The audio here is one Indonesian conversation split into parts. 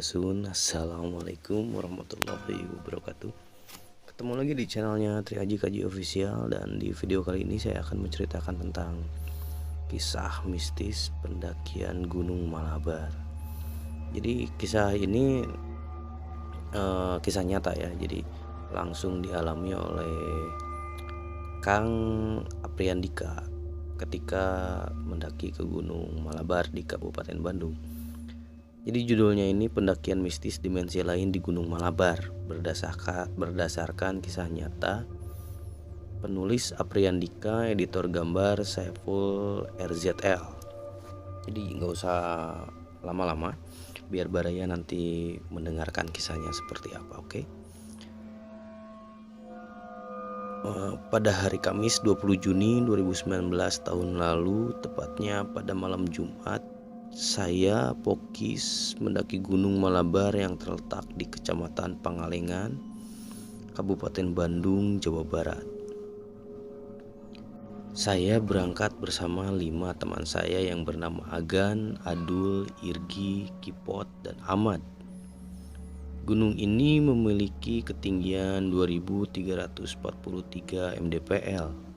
Wabarakatuh. Assalamualaikum warahmatullahi wabarakatuh. Ketemu lagi di channelnya Triaji Kaji Official. Dan di video kali ini saya akan menceritakan tentang kisah mistis pendakian Gunung Malabar. Jadi kisah ini kisah nyata ya. Jadi langsung dialami oleh Kang Apriandika ketika mendaki ke Gunung Malabar di Kabupaten Bandung. Jadi judulnya ini pendakian mistis dimensi lain di Gunung Malabar, berdasarkan kisah nyata. Penulis Apriandika, editor gambar Saiful RZL. Jadi nggak usah lama-lama, biar Baraya nanti mendengarkan kisahnya seperti apa, oke? Pada hari Kamis 20 Juni 2019 tahun lalu, tepatnya pada malam Jumat, saya Pokis mendaki Gunung Malabar yang terletak di Kecamatan Pangalengan, Kabupaten Bandung, Jawa Barat. Saya berangkat bersama 5 teman saya yang bernama Agan, Adul, Irgi, Kipot, dan Ahmad. Gunung ini memiliki ketinggian 2343 mdpl.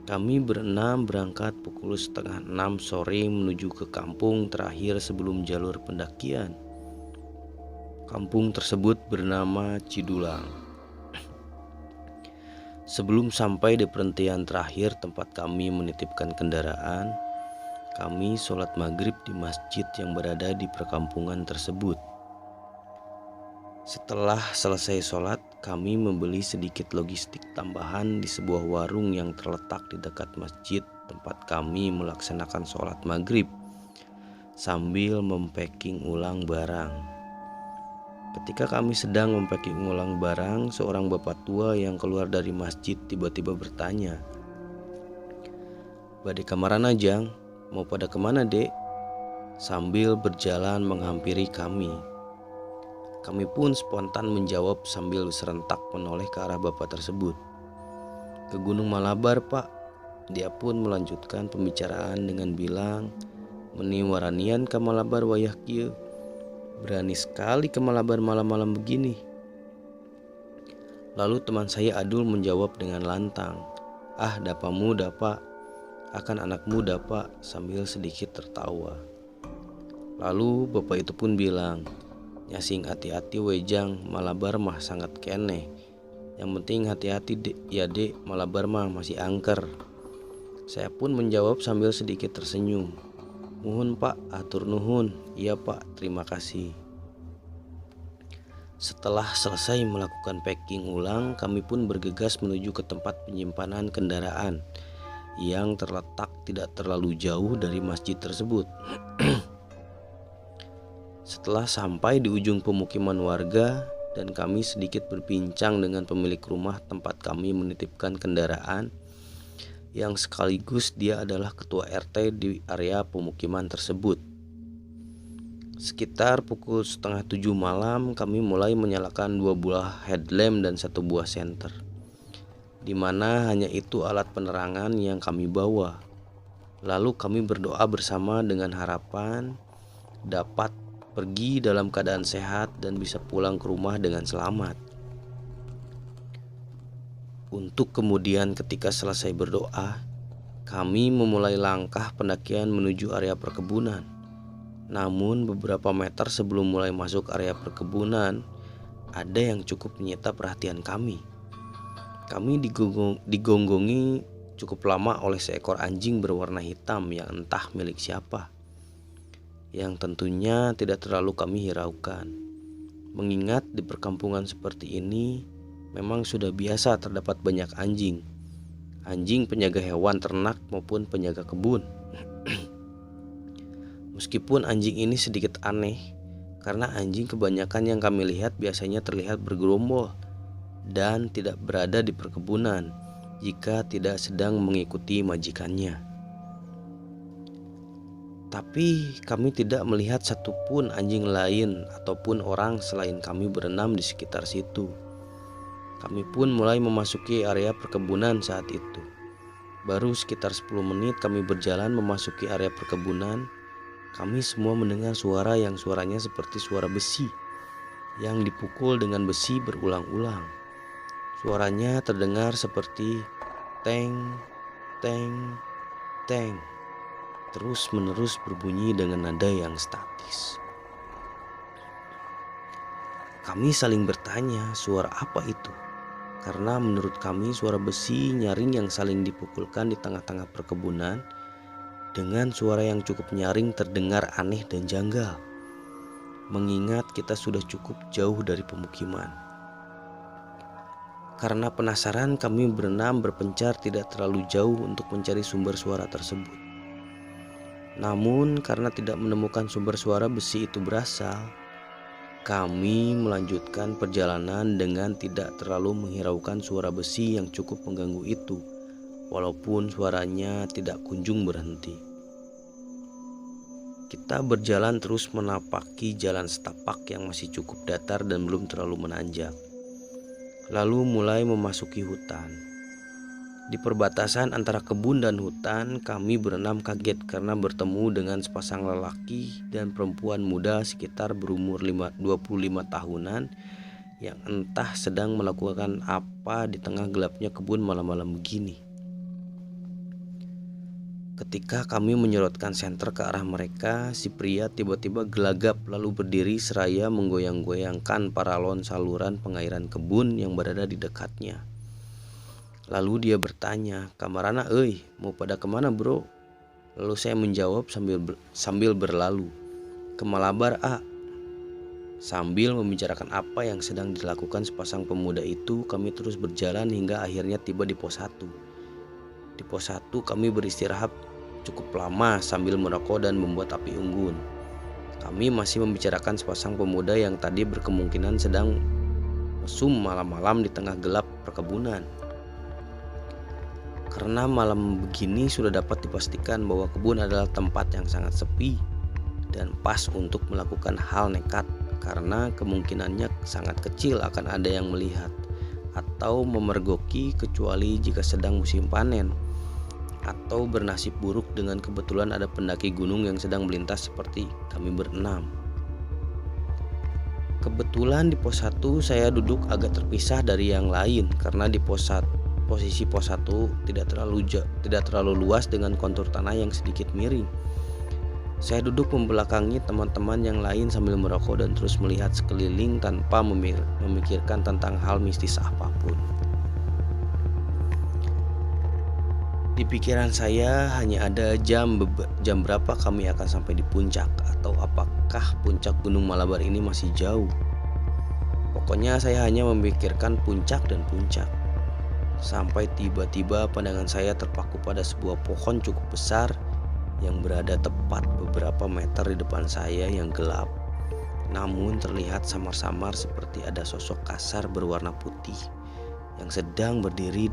Kami berenam berangkat pukul setengah 6 sore menuju ke kampung terakhir sebelum jalur pendakian. Kampung tersebut bernama Cidulang. Sebelum sampai di perhentian terakhir tempat kami menitipkan kendaraan, kami sholat maghrib di masjid yang berada di perkampungan tersebut. Setelah selesai sholat, kami membeli sedikit logistik tambahan di sebuah warung yang terletak di dekat masjid tempat kami melaksanakan sholat maghrib sambil mempacking ulang barang. Ketika kami sedang mempacking ulang barang, seorang bapak tua yang keluar dari masjid tiba-tiba bertanya, "Bade kamaran ajang, mau pada kemana dek?" Sambil berjalan menghampiri kami. Kami pun spontan menjawab sambil serentak menoleh ke arah bapak tersebut. "Ke Gunung Malabar pak." Dia pun melanjutkan pembicaraan dengan bilang, "Meni waranian ke Malabar wayah kieu. Berani sekali ke Malabar malam-malam begini." Lalu teman saya Adul menjawab dengan lantang, "Ah dapamu dapa, akan anak muda pak," sambil sedikit tertawa. Lalu bapak itu pun bilang, "Nyasing hati-hati wejang, Malabar mah sangat keneh. Yang penting hati-hati dek, ya dek, Malabar mah masih angker." Saya pun menjawab sambil sedikit tersenyum, "Nuhun pak, atur nuhun." "Iya pak, terima kasih." Setelah selesai melakukan packing ulang, kami pun bergegas menuju ke tempat penyimpanan kendaraan yang terletak tidak terlalu jauh dari masjid tersebut. Setelah sampai di ujung pemukiman warga dan kami sedikit berbincang dengan pemilik rumah tempat kami menitipkan kendaraan, yang sekaligus dia adalah ketua RT di area pemukiman tersebut. Sekitar pukul setengah 7 malam kami mulai menyalakan 2 buah headlamp dan 1 buah senter, di mana hanya itu alat penerangan yang kami bawa. Lalu kami berdoa bersama dengan harapan dapat pergi dalam keadaan sehat dan bisa pulang ke rumah dengan selamat. Untuk kemudian ketika selesai berdoa, kami memulai langkah pendakian menuju area perkebunan. Namun beberapa meter sebelum mulai masuk area perkebunan, ada yang cukup menyita perhatian kami. Kami digonggongi cukup lama oleh seekor anjing berwarna hitam yang entah milik siapa, yang tentunya tidak terlalu kami hiraukan, mengingat di perkampungan seperti ini memang sudah biasa terdapat banyak anjing penjaga hewan ternak maupun penjaga kebun. Meskipun anjing ini sedikit aneh, karena anjing kebanyakan yang kami lihat biasanya terlihat bergerombol dan tidak berada di perkebunan jika tidak sedang mengikuti majikannya. Tapi kami tidak melihat satupun anjing lain ataupun orang selain kami berenam di sekitar situ. Kami pun mulai memasuki area perkebunan saat itu. Baru sekitar 10 menit kami berjalan memasuki area perkebunan, kami semua mendengar suara yang suaranya seperti suara besi yang dipukul dengan besi berulang-ulang. Suaranya terdengar seperti teng, teng, teng, terus-menerus berbunyi dengan nada yang statis. Kami saling bertanya suara apa itu, karena menurut kami suara besi nyaring yang saling dipukulkan di tengah-tengah perkebunan dengan suara yang cukup nyaring terdengar aneh dan janggal, mengingat kita sudah cukup jauh dari pemukiman. Karena penasaran, kami berenam berpencar tidak terlalu jauh untuk mencari sumber suara tersebut. Namun karena tidak menemukan sumber suara besi itu berasal, kami melanjutkan perjalanan dengan tidak terlalu menghiraukan suara besi yang cukup mengganggu itu, walaupun suaranya tidak kunjung berhenti. Kita berjalan terus menapaki jalan setapak yang masih cukup datar dan belum terlalu menanjak. Lalu mulai memasuki hutan. Di perbatasan antara kebun dan hutan, kami berenam kaget karena bertemu dengan sepasang lelaki dan perempuan muda sekitar berumur 25 tahunan yang entah sedang melakukan apa di tengah gelapnya kebun malam-malam begini. Ketika kami menyorotkan senter ke arah mereka, si pria tiba-tiba gelagap lalu berdiri seraya menggoyang-goyangkan paralon saluran pengairan kebun yang berada di dekatnya. Lalu dia bertanya, "Kamarana euy, mau pada kemana bro?" Lalu saya menjawab sambil berlalu, "Ke Malabar A." Sambil membicarakan apa yang sedang dilakukan sepasang pemuda itu, kami terus berjalan hingga akhirnya tiba di pos 1. Di pos 1 kami beristirahat cukup lama sambil merokok dan membuat api unggun. Kami masih membicarakan sepasang pemuda yang tadi berkemungkinan sedang mesum malam-malam di tengah gelap perkebunan. Karena malam begini sudah dapat dipastikan bahwa kebun adalah tempat yang sangat sepi dan pas untuk melakukan hal nekat, karena kemungkinannya sangat kecil akan ada yang melihat atau memergoki kecuali jika sedang musim panen atau bernasib buruk dengan kebetulan ada pendaki gunung yang sedang melintas seperti kami berenam. Kebetulan di pos 1 saya duduk agak terpisah dari yang lain karena di posisi pos 1 tidak terlalu luas dengan kontur tanah yang sedikit miring. Saya duduk membelakangi teman-teman yang lain sambil merokok dan terus melihat sekeliling tanpa memikirkan tentang hal mistis apapun. Di pikiran saya hanya ada jam berapa kami akan sampai di puncak, atau apakah puncak Gunung Malabar ini masih jauh. Pokoknya saya hanya memikirkan puncak dan puncak. Sampai tiba-tiba pandangan saya terpaku pada sebuah pohon cukup besar yang berada tepat beberapa meter di depan saya yang gelap, namun terlihat samar-samar seperti ada sosok kasar berwarna putih yang sedang berdiri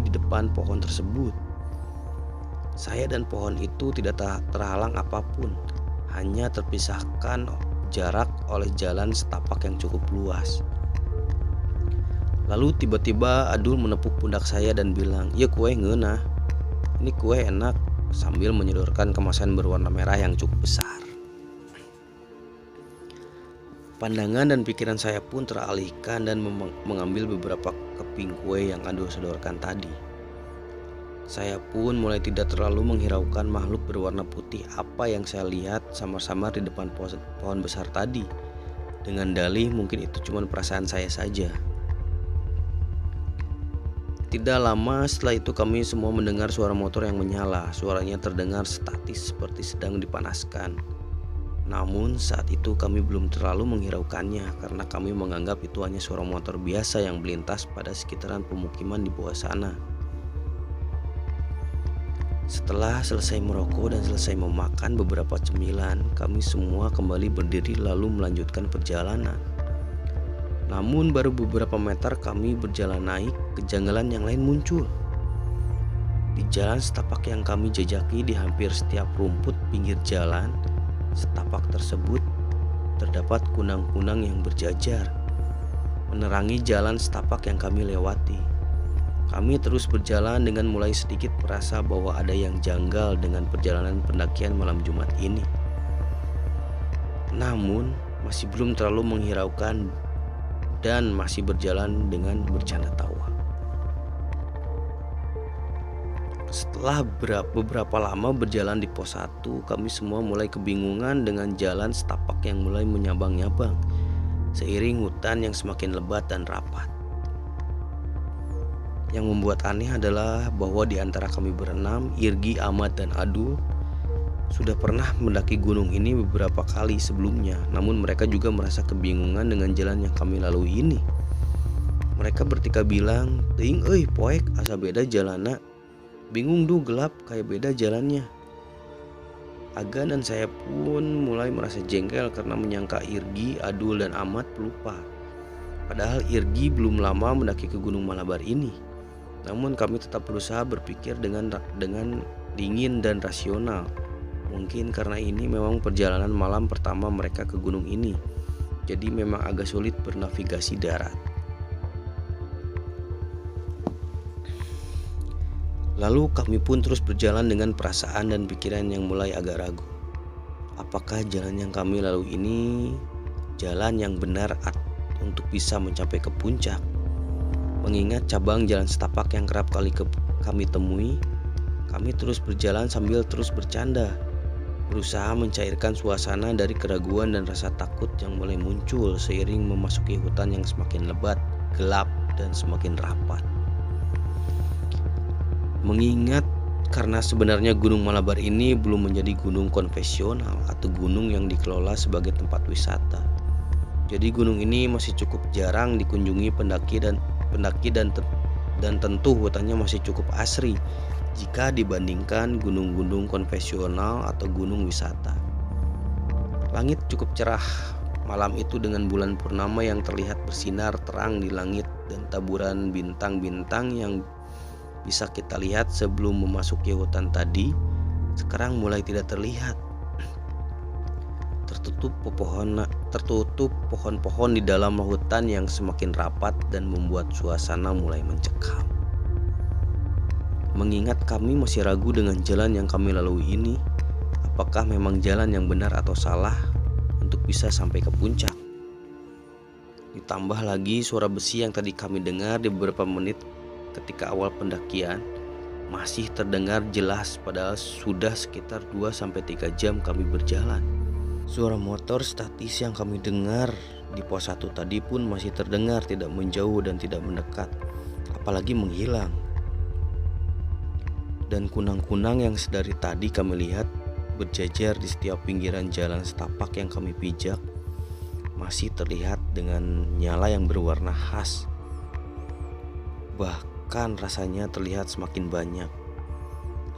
di depan pohon tersebut. Saya dan pohon itu tidak terhalang apapun, hanya terpisahkan jarak oleh jalan setapak yang cukup luas. Lalu tiba-tiba Adul menepuk pundak saya dan bilang, "Ya kue ngeunah, ini kue enak," sambil menyodorkan kemasan berwarna merah yang cukup besar. Pandangan dan pikiran saya pun teralihkan dan mengambil beberapa keping kue yang Adul sodorkan tadi. Saya pun mulai tidak terlalu menghiraukan makhluk berwarna putih apa yang saya lihat samar-samar di depan pohon besar tadi, dengan dalih mungkin itu cuma perasaan saya saja. Tidak lama setelah itu kami semua mendengar suara motor yang menyala. Suaranya terdengar statis seperti sedang dipanaskan. Namun saat itu kami belum terlalu menghiraukannya karena kami menganggap itu hanya suara motor biasa yang melintas pada sekitaran pemukiman di bawah sana. Setelah selesai merokok dan selesai memakan beberapa cemilan, kami semua kembali berdiri lalu melanjutkan perjalanan. Namun baru beberapa meter kami berjalan naik, kejanggalan yang lain muncul. Di jalan setapak yang kami jajaki di hampir setiap rumput pinggir jalan setapak tersebut terdapat kunang-kunang yang berjajar menerangi jalan setapak yang kami lewati. Kami terus berjalan dengan mulai sedikit merasa bahwa ada yang janggal dengan perjalanan pendakian malam Jumat ini. Namun masih belum terlalu menghiraukan dan masih berjalan dengan bercanda tawa. Setelah beberapa lama berjalan di pos 1, kami semua mulai kebingungan dengan jalan setapak yang mulai menyabang-nyabang seiring hutan yang semakin lebat dan rapat. Yang membuat aneh adalah bahwa di antara kami berenam, Irgi, Ahmad, dan Adul sudah pernah mendaki gunung ini beberapa kali sebelumnya. Namun mereka juga merasa kebingungan dengan jalan yang kami lalui ini. Mereka bertiga bilang, "Teuing euy poek asa beda jalana. Bingung duh gelap kayak beda jalannya." Aga dan saya pun mulai merasa jengkel karena menyangka Irgi, Adul, dan Ahmad pelupa. Padahal Irgi belum lama mendaki ke Gunung Malabar ini. Namun kami tetap berusaha berpikir dengan dingin dan rasional. Mungkin karena ini memang perjalanan malam pertama mereka ke gunung ini, jadi memang agak sulit bernavigasi darat. Lalu kami pun terus berjalan dengan perasaan dan pikiran yang mulai agak ragu. Apakah jalan yang kami lalui ini jalan yang benar untuk bisa mencapai ke puncak? Mengingat cabang jalan setapak yang kerap kali kami temui, kami terus berjalan sambil terus bercanda, berusaha mencairkan suasana dari keraguan dan rasa takut yang mulai muncul seiring memasuki hutan yang semakin lebat, gelap, dan semakin rapat. Mengingat karena sebenarnya Gunung Malabar ini belum menjadi gunung konvensional atau gunung yang dikelola sebagai tempat wisata. Jadi gunung ini masih cukup jarang dikunjungi pendaki dan tentu hutannya masih cukup asri jika dibandingkan gunung-gunung konvensional atau gunung wisata. Langit cukup cerah malam itu dengan bulan purnama yang terlihat bersinar terang di langit dan taburan bintang-bintang yang bisa kita lihat sebelum memasuki hutan tadi sekarang mulai tidak terlihat. Tertutup pohon-pohon di dalam hutan yang semakin rapat dan membuat suasana mulai mencekam. Mengingat kami masih ragu dengan jalan yang kami lalui ini, apakah memang jalan yang benar atau salah untuk bisa sampai ke puncak. Ditambah lagi suara besi yang tadi kami dengar di beberapa menit ketika awal pendakian masih terdengar jelas padahal sudah sekitar 2-3 jam kami berjalan. Suara motor statis yang kami dengar di pos 1 tadi pun masih terdengar tidak menjauh dan tidak mendekat, apalagi menghilang. Dan kunang-kunang yang sedari tadi kami lihat berjajar di setiap pinggiran jalan setapak yang kami pijak masih terlihat dengan nyala yang berwarna khas. Bahkan rasanya terlihat semakin banyak.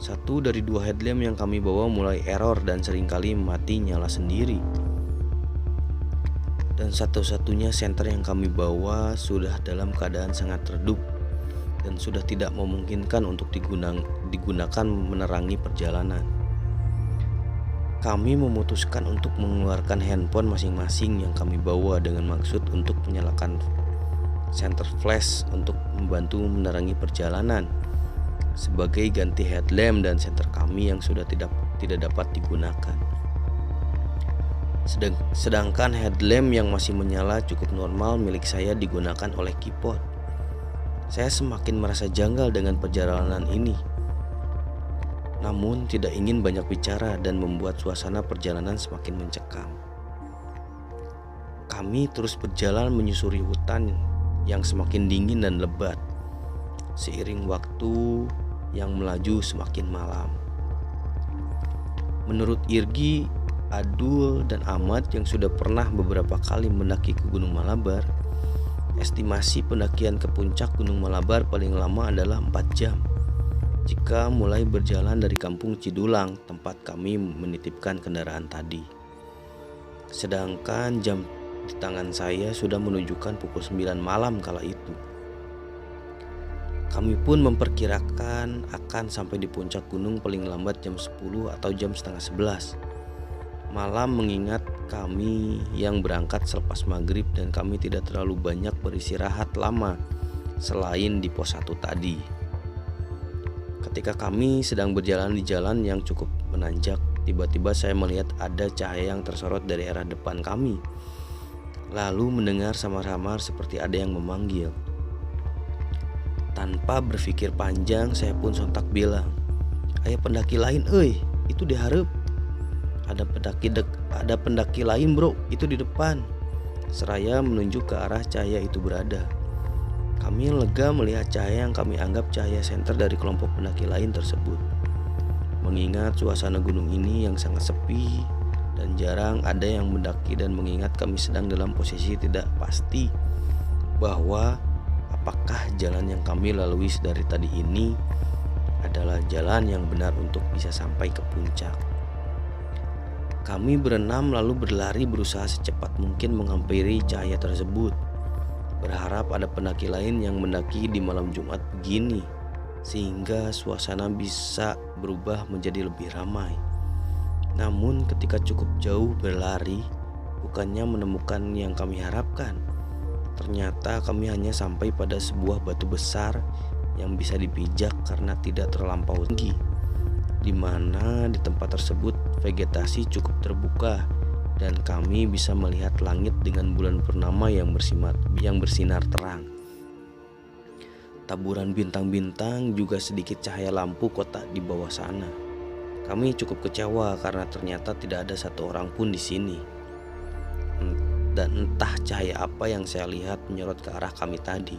1 dari 2 headlamp yang kami bawa mulai error dan seringkali mati nyala sendiri. Dan satu-satunya senter yang kami bawa sudah dalam keadaan sangat redup dan sudah tidak memungkinkan untuk digunakan menerangi perjalanan. Kami memutuskan untuk mengeluarkan handphone masing-masing yang kami bawa dengan maksud untuk menyalakan center flash untuk membantu menerangi perjalanan sebagai ganti headlamp dan senter kami yang sudah tidak dapat digunakan. Sedangkan headlamp yang masih menyala cukup normal milik saya digunakan oleh Kipot. Saya semakin merasa janggal dengan perjalanan ini, namun tidak ingin banyak bicara dan membuat suasana perjalanan semakin mencekam. Kami terus berjalan menyusuri hutan yang semakin dingin dan lebat seiring waktu yang melaju semakin malam. Menurut Irgi, Adul, dan Ahmad yang sudah pernah beberapa kali mendaki ke Gunung Malabar, estimasi pendakian ke puncak Gunung Malabar paling lama adalah 4 jam jika mulai berjalan dari Kampung Cidulang, tempat kami menitipkan kendaraan tadi. Sedangkan jam di tangan saya sudah menunjukkan pukul 9 malam kala itu. Kami pun memperkirakan akan sampai di puncak gunung paling lambat jam 10 atau jam setengah 11 malam, mengingat kami yang berangkat selepas maghrib dan kami tidak terlalu banyak beristirahat lama selain di pos 1 tadi. Ketika kami sedang berjalan di jalan yang cukup menanjak, tiba-tiba saya melihat ada cahaya yang tersorot dari arah depan kami. Lalu mendengar samar-samar seperti ada yang memanggil. Tanpa berpikir panjang, saya pun sontak bilang, "Aya pendaki lain, itu diharap. Ada pendaki lain bro, itu di depan." Seraya menunjuk ke arah cahaya itu berada. Kami lega melihat cahaya yang kami anggap cahaya senter dari kelompok pendaki lain tersebut. Mengingat suasana gunung ini yang sangat sepi dan jarang ada yang mendaki, dan mengingat kami sedang dalam posisi tidak pasti bahwa apakah jalan yang kami lalui dari tadi ini adalah jalan yang benar untuk bisa sampai ke puncak. Kami berenam lalu berlari berusaha secepat mungkin menghampiri cahaya tersebut, berharap ada pendaki lain yang mendaki di malam Jumat begini, sehingga suasana bisa berubah menjadi lebih ramai. Namun ketika cukup jauh berlari, bukannya menemukan yang kami harapkan. Ternyata kami hanya sampai pada sebuah batu besar yang bisa dipijak karena tidak terlampau tinggi, di mana di tempat tersebut vegetasi cukup terbuka dan kami bisa melihat langit dengan bulan purnama yang bersinar terang. Taburan bintang-bintang juga sedikit cahaya lampu kota di bawah sana. Kami cukup kecewa karena ternyata tidak ada satu orang pun di sini. Dan entah cahaya apa yang saya lihat menyorot ke arah kami tadi.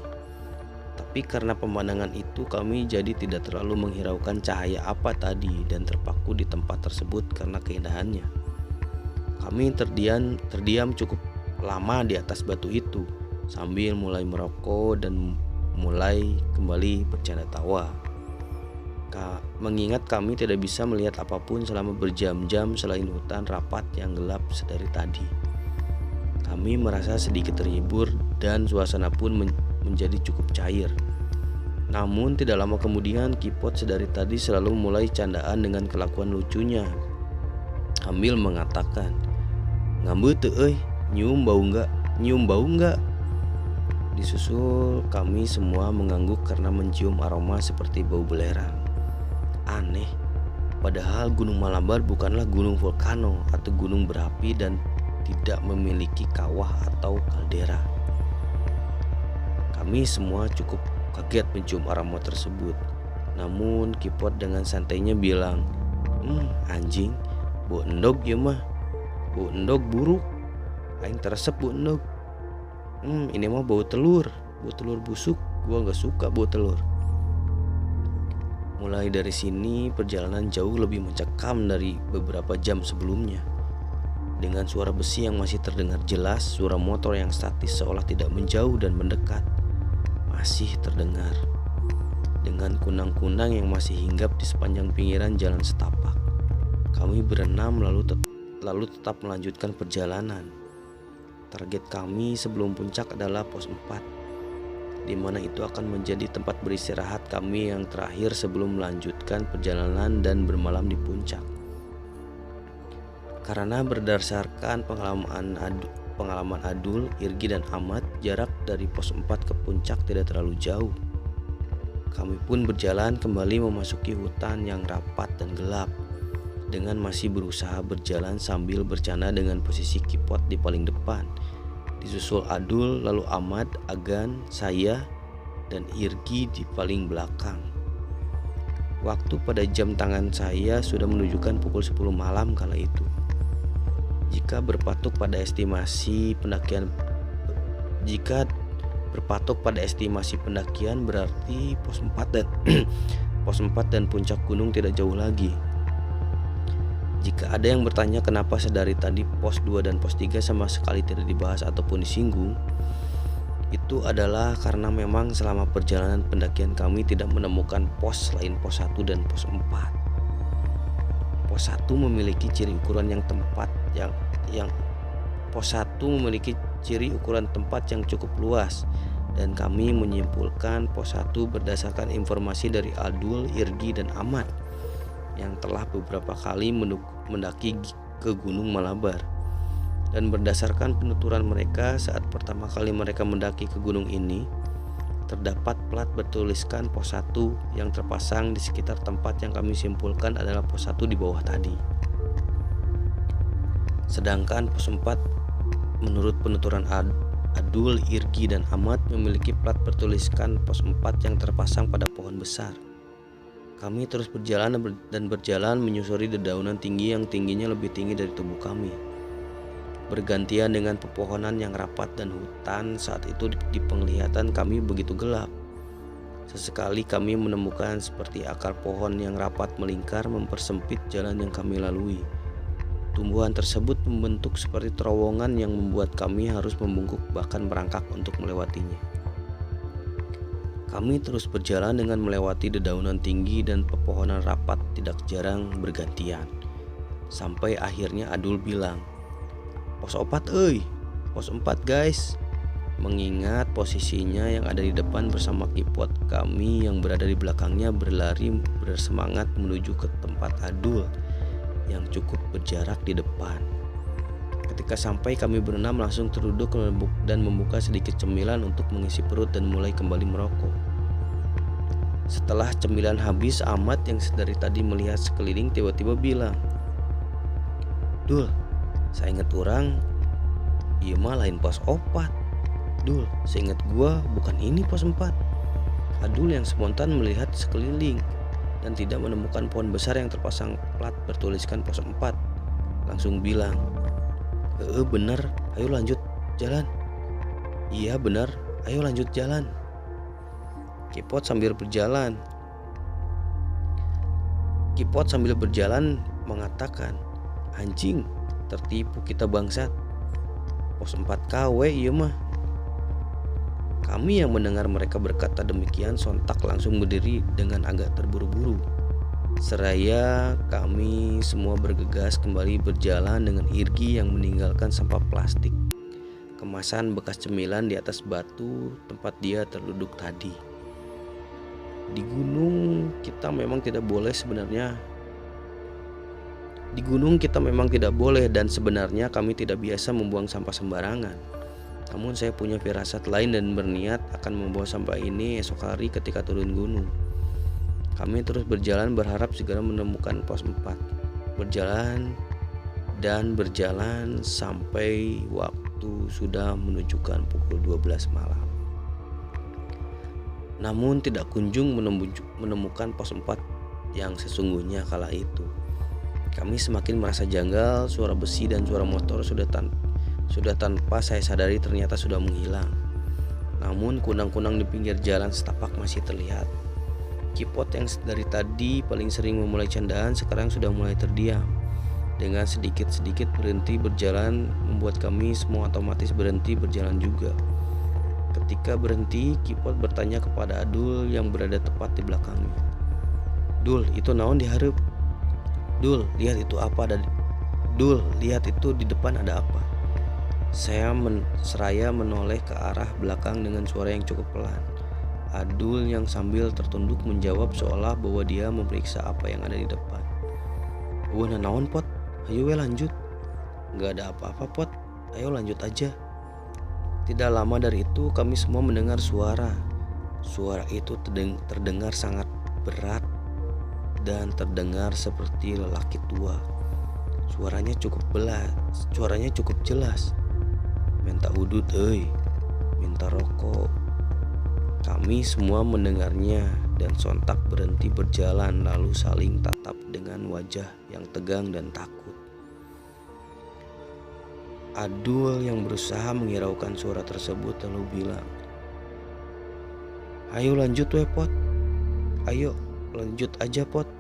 Tapi karena pemandangan itu kami jadi tidak terlalu menghiraukan cahaya apa tadi dan terpaku di tempat tersebut karena keindahannya. Kami terdiam cukup lama di atas batu itu sambil mulai merokok dan mulai kembali bercanda tawa. Mengingat kami tidak bisa melihat apapun selama berjam-jam selain hutan rapat yang gelap sedari tadi. Kami merasa sedikit terhibur dan suasana pun menjadi cukup cair. Namun tidak lama kemudian Kipot sedari tadi selalu mulai candaan dengan kelakuan lucunya, sambil mengatakan, "Ngambe teu nyium bau enggak?" Disusul kami semua mengangguk karena mencium aroma seperti bau belerang. Aneh, padahal Gunung Malabar bukanlah gunung volcano atau gunung berapi dan tidak memiliki kawah atau kaldera. Kami semua cukup kaget mencium aroma tersebut. Namun Kipot dengan santainya bilang, "Anjing, bau endog ya mah. Bau endog buruk. Aing teresep bau endog. Ini mah bau telur busuk. Gua gak suka bau telur." Mulai dari sini perjalanan jauh lebih mencekam dari beberapa jam sebelumnya. Dengan suara besi yang masih terdengar jelas, suara motor yang statis seolah tidak menjauh dan mendekat masih terdengar. Dengan kunang-kunang yang masih hinggap di sepanjang pinggiran jalan setapak. Kami berenam lalu tetap melanjutkan perjalanan. Target kami sebelum puncak adalah pos 4, di mana itu akan menjadi tempat beristirahat kami yang terakhir sebelum melanjutkan perjalanan dan bermalam di puncak. Karena berdasarkan pengalaman Adul, Irgi dan Ahmad, jarak dari pos 4 ke puncak tidak terlalu jauh. Kami pun berjalan kembali memasuki hutan yang rapat dan gelap, dengan masih berusaha berjalan sambil bercanda dengan posisi Kipot di paling depan, disusul Adul, lalu Ahmad, Agan, saya, dan Irgi di paling belakang. Waktu pada jam tangan saya sudah menunjukkan pukul 10 malam kala itu. Jika berpatok pada estimasi pendakian berarti pos 4 dan puncak gunung tidak jauh lagi. Jika ada yang bertanya kenapa sedari tadi pos 2 dan pos 3 sama sekali tidak dibahas ataupun disinggung, itu adalah karena memang selama perjalanan pendakian kami tidak menemukan pos selain pos 1 dan pos 4. Pos 1 memiliki ciri ukuran tempat yang cukup luas, dan kami menyimpulkan pos 1 berdasarkan informasi dari Adul, Irgi, dan Ahmad yang telah beberapa kali mendaki ke Gunung Malabar. Dan berdasarkan penuturan mereka saat pertama kali mereka mendaki ke gunung ini, terdapat plat bertuliskan pos 1 yang terpasang di sekitar tempat yang kami simpulkan adalah pos 1 di bawah tadi. Sedangkan pos 4 menurut penuturan Adul, Irgi, dan Ahmad memiliki plat bertuliskan pos 4 yang terpasang pada pohon besar. Kami terus berjalan dan berjalan menyusuri dedaunan tinggi yang tingginya lebih tinggi dari tubuh kami. Bergantian dengan pepohonan yang rapat dan hutan saat itu di penglihatan kami begitu gelap. Sesekali kami menemukan seperti akar pohon yang rapat melingkar mempersempit jalan yang kami lalui. Tumbuhan tersebut membentuk seperti terowongan yang membuat kami harus membungkuk bahkan merangkak untuk melewatinya. Kami terus berjalan dengan melewati dedaunan tinggi dan pepohonan rapat tidak jarang bergantian. Sampai akhirnya Adul bilang, "Pos 4 pos 4 guys." Mengingat posisinya yang ada di depan bersama Kipot, kami yang berada di belakangnya berlari bersemangat menuju ke tempat Adul yang cukup berjarak di depan. Ketika sampai, kami berenam langsung terduduk dan membuka sedikit cemilan untuk mengisi perut dan mulai kembali merokok. Setelah cemilan habis, Ahmad yang dari tadi melihat sekeliling tiba-tiba bilang, "Dul, saya ingat orang, iya mah lain pos 4. Dul, seingat gua bukan ini pos 4. Adul yang spontan melihat sekeliling dan tidak menemukan pohon besar yang terpasang plat bertuliskan pos 4. Langsung bilang, bener, ayo lanjut jalan." "Iya bener, ayo lanjut jalan." Kipot sambil berjalan mengatakan, "Anjing, tertipu kita bangsat. Pos 4 KW iya mah." Kami yang mendengar mereka berkata demikian sontak langsung berdiri dengan agak terburu-buru. Seraya kami semua bergegas kembali berjalan dengan Irgi yang meninggalkan sampah plastik kemasan bekas cemilan di atas batu tempat dia terduduk tadi. Di gunung kita memang tidak boleh dan sebenarnya kami tidak biasa membuang sampah sembarangan. Namun saya punya firasat lain dan berniat akan membawa sampah ini esok hari ketika turun gunung. Kami terus berjalan berharap segera menemukan pos 4. Berjalan sampai waktu sudah menunjukkan pukul 12 malam. Namun tidak kunjung menemukan pos 4 yang sesungguhnya kala itu. Kami semakin merasa janggal, suara besi dan suara motor sudah tanpa saya sadari ternyata sudah menghilang. Namun kunang-kunang di pinggir jalan setapak masih terlihat. Kipot yang dari tadi paling sering memulai candaan sekarang sudah mulai terdiam. Dengan sedikit-sedikit berhenti berjalan membuat kami semua otomatis berhenti berjalan juga. Ketika berhenti, Kipot bertanya kepada Adul yang berada tepat di belakangnya, "Dul, itu naon dihareup? Dul, lihat itu apa? Dul, lihat itu di depan ada apa?" Saya seraya menoleh ke arah belakang dengan suara yang cukup pelan. Adul yang sambil tertunduk menjawab seolah bahwa dia memeriksa apa yang ada di depan. "Wah, naon Pot? Ayo lanjut." "Gak ada apa-apa Pot, ayo lanjut aja." Tidak lama dari itu kami semua mendengar suara. Suara itu terdengar sangat berat dan terdengar seperti lelaki tua. Suaranya cukup jelas. "Minta udut minta rokok." Kami semua mendengarnya dan sontak berhenti berjalan lalu saling tatap dengan wajah yang tegang dan takut. Adul yang berusaha menghiraukan suara tersebut lalu bilang, "Ayo lanjut we Pot. Ayo lanjut aja Pot.